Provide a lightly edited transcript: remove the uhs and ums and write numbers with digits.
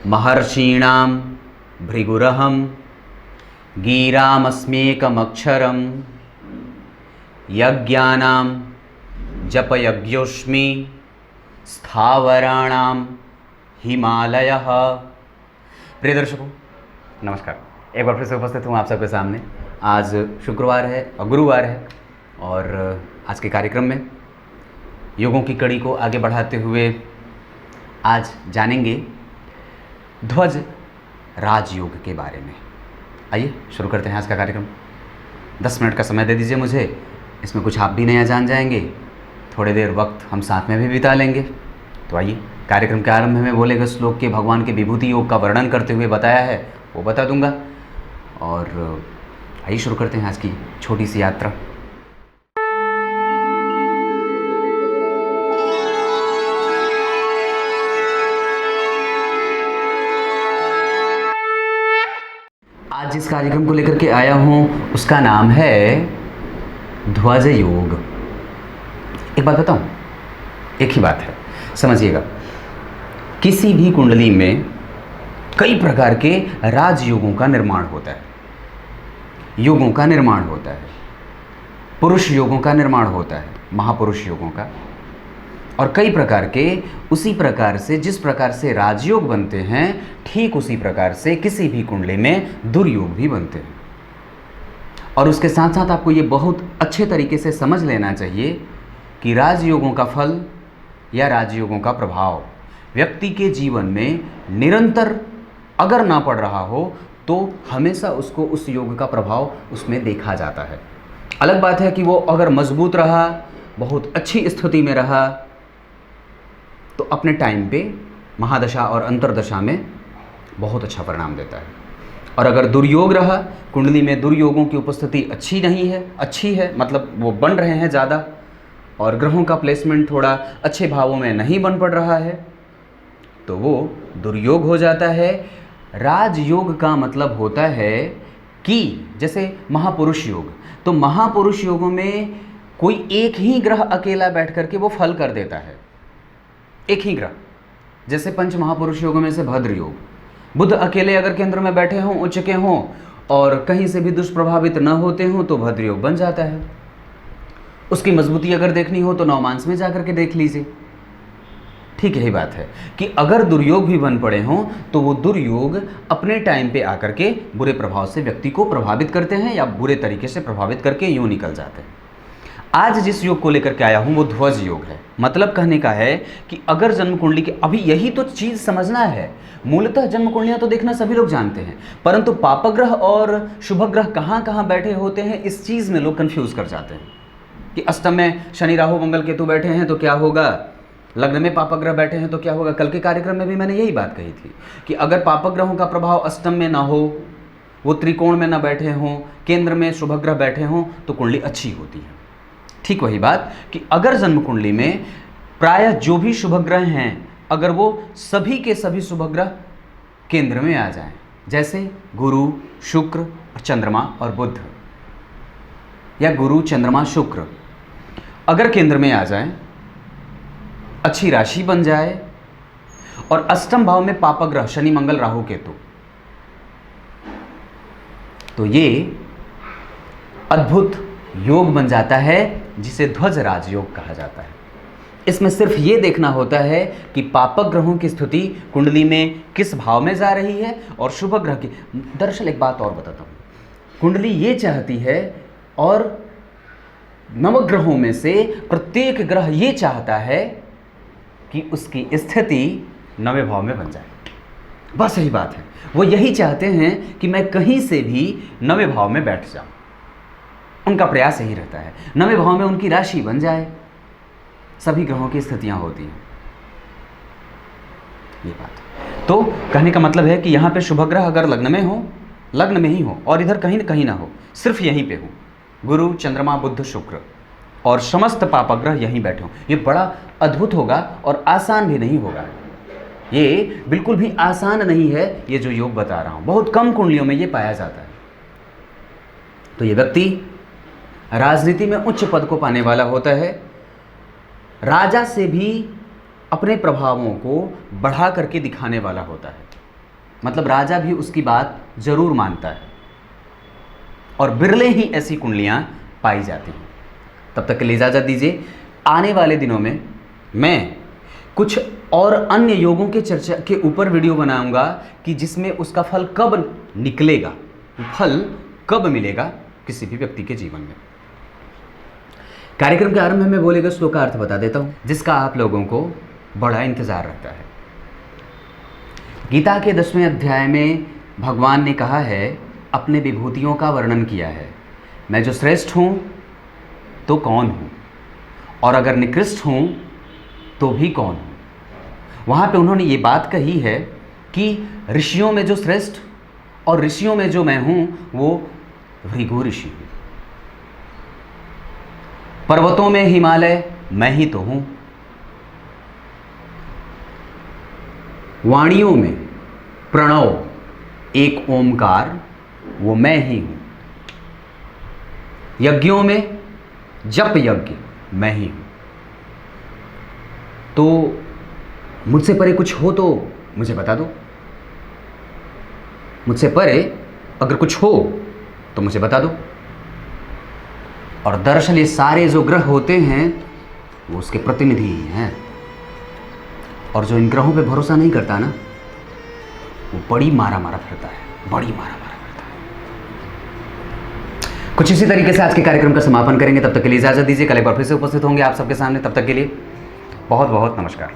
महर्षीणां भृगुरहं गिरामस्म्येकमक्षरं यज्ञानां जपयज्ञोऽस्मि स्थावराणां हिमालयः। प्रिय दर्शकों नमस्कार, एक बार फिर से उपस्थित हूँ आप सबके सामने। आज शुक्रवार है और गुरुवार है और आज के कार्यक्रम में योगों की कड़ी को आगे बढ़ाते हुए आज जानेंगे ध्वज राजयोग के बारे में। आइए शुरू करते हैं आज का कार्यक्रम। 10 मिनट का समय दे दीजिए मुझे, इसमें कुछ आप भी नया जान जाएंगे, थोड़ी देर वक्त हम साथ में भी बिता लेंगे। तो आइए कार्यक्रम के आरंभ में बोले गए श्लोक के भगवान के विभूति योग का वर्णन करते हुए बताया है वो बता दूंगा। और आइए शुरू करते हैं आज की छोटी सी यात्रा। आज जिस कार्यक्रम को लेकर के आया हूँ उसका नाम है ध्वज योग। एक बात बताऊँ, एक ही बात है, समझिएगा। किसी भी कुंडली में कई प्रकार के राजयोगों का निर्माण होता है, योगों का निर्माण होता है, पुरुष योगों का निर्माण होता है, महापुरुष योगों का, और कई प्रकार के उसी प्रकार से जिस प्रकार से राजयोग बनते हैं ठीक उसी प्रकार से किसी भी कुंडली में दुर्योग भी बनते हैं। और उसके साथ साथ आपको ये बहुत अच्छे तरीके से समझ लेना चाहिए कि राजयोगों का फल या राजयोगों का प्रभाव व्यक्ति के जीवन में निरंतर अगर ना पड़ रहा हो तो हमेशा उसको उस योग का प्रभाव उसमें देखा जाता है। अलग बात है कि वो अगर मजबूत रहा, बहुत अच्छी स्थिति में रहा, तो अपने टाइम पे महादशा और अंतरदशा में बहुत अच्छा परिणाम देता है। और अगर दुर्योग रहा, कुंडली में दुर्योगों की उपस्थिति अच्छी है मतलब वो बन रहे हैं ज़्यादा, और ग्रहों का प्लेसमेंट थोड़ा अच्छे भावों में नहीं बन पड़ रहा है, तो वो दुर्योग हो जाता है। राजयोग का मतलब होता है कि जैसे महापुरुष योग, तो महापुरुष योगों में कोई एक ही ग्रह अकेला बैठ करके वो फल कर देता है, एक ही ग्रह। जैसे पंच महापुरुष योगों में से भद्र योग, बुध अकेले अगर केंद्र में बैठे हों, उच्च के हों और कहीं से भी दुष्प्रभावित न होते हों तो भद्र योग बन जाता है। उसकी मजबूती अगर देखनी हो तो नवमांस में जाकर के देख लीजिए। ठीक यही बात है कि अगर दुर्योग भी बन पड़े हों तो वो दुर्योग अपने टाइम पे आकर के बुरे प्रभाव से व्यक्ति को प्रभावित करते हैं या बुरे तरीके से प्रभावित करके यूं निकल जाते हैं। आज जिस योग को लेकर के आया हूं वो ध्वज योग है। मतलब कहने का है कि अगर जन्म कुंडली के, अभी यही तो चीज़ समझना है, मूलतः जन्म कुंडलियाँ तो देखना सभी लोग जानते हैं, परंतु पापग्रह और शुभ ग्रह कहाँ कहाँ बैठे होते हैं इस चीज़ में लोग कन्फ्यूज़ कर जाते हैं कि अष्टम में शनि राहु मंगल केतु बैठे हैं तो क्या होगा, लग्न में पापग्रह बैठे हैं तो क्या होगा। कल के कार्यक्रम में भी मैंने यही बात कही थी कि अगर पापग्रहों का प्रभाव अष्टम में ना हो, वो त्रिकोण में ना बैठे हों, केंद्र में शुभ ग्रह बैठे हों तो कुंडली अच्छी होती है। ठीक वही बात कि अगर जन्म कुंडली में प्रायः जो भी शुभ ग्रह हैं अगर वो सभी के सभी शुभ ग्रह केंद्र में आ जाएं, जैसे गुरु, शुक्र, चंद्रमा और बुध, या गुरु, चंद्रमा, शुक्र अगर केंद्र में आ जाएं, अच्छी राशि बन जाए और अष्टम भाव में पापग्रह शनि मंगल राहु केतु, तो ये अद्भुत योग बन जाता है जिसे ध्वज राजयोग कहा जाता है। इसमें सिर्फ ये देखना होता है कि पापक ग्रहों की स्थिति कुंडली में किस भाव में जा रही है और शुभ ग्रह की। दरअसल एक बात और बताता हूँ, कुंडली ये चाहती है और नवग्रहों में से प्रत्येक ग्रह ये चाहता है कि उसकी स्थिति नवे भाव में बन जाए। बस यही बात है, वो यही चाहते हैं कि मैं कहीं से भी नवे भाव में बैठ जाऊं। उनका प्रयास यही रहता है नवे भाव में उनकी राशि बन जाए, सभी ग्रहों की स्थितियां होती हैं। ये बात तो कहने का मतलब है कि यहाँ पे शुभ ग्रह अगर लग्न में हो, लग्न में ही हो और इधर कहीं न कहीं ना हो, सिर्फ यहीं पे हो, गुरु, चंद्रमा, बुध, शुक्र, और समस्त पापग्रह यहीं बैठे हों, ये बड़ा अद्भुत होगा और आसान भी नहीं होगा। ये बिल्कुल भी आसान नहीं है ये जो योग बता रहा हूँ, बहुत कम कुंडलियों में ये पाया जाता है। तो ये व्यक्ति राजनीति में उच्च पद को पाने वाला होता है, राजा से भी अपने प्रभावों को बढ़ा करके दिखाने वाला होता है। मतलब राजा भी उसकी बात जरूर मानता है, और बिरले ही ऐसी कुंडलियां पाई जाती हैं। तब तक के लिए इजाज़त दीजिए। आने वाले दिनों में मैं कुछ और अन्य योगों के चर्चा के ऊपर वीडियो बनाऊंगा कि जिसमें उसका फल कब निकलेगा, फल कब मिलेगा किसी भी व्यक्ति के जीवन में। कार्यक्रम के आरंभ में मैं बोलेगा श्लोक का अर्थ बता देता हूं, जिसका आप लोगों को बड़ा इंतजार रहता है। गीता के 10वें अध्याय में भगवान ने कहा है, अपने विभूतियों का वर्णन किया है, मैं जो श्रेष्ठ हूं तो कौन हूं, और अगर निकृष्ट हूं तो भी कौन हूं। वहां पे उन्होंने ये बात कही है कि ऋषियों में जो श्रेष्ठ और ऋषियों में जो मैं हूं वो भृगु ऋषि हूं। पर्वतों में हिमालय मैं ही तो हूं। वाणियों में प्रणव एक ओमकार वो मैं ही हूं। यज्ञों में जप यज्ञ मैं ही हूं। तो मुझसे परे कुछ हो तो मुझे बता दो, मुझसे परे अगर कुछ हो तो मुझे बता दो। और दरअसल ये सारे जो ग्रह होते हैं वो उसके प्रतिनिधि ही हैं, और जो इन ग्रहों पे भरोसा नहीं करता ना वो बड़ी मारा मारा फिरता है, बड़ी मारा मारा फिरता है। कुछ इसी तरीके से आज के कार्यक्रम का समापन करेंगे। तब तक के लिए इजाजत दीजिए। कल एक बार फिर से उपस्थित होंगे आप सबके सामने। तब तक के लिए बहुत बहुत नमस्कार।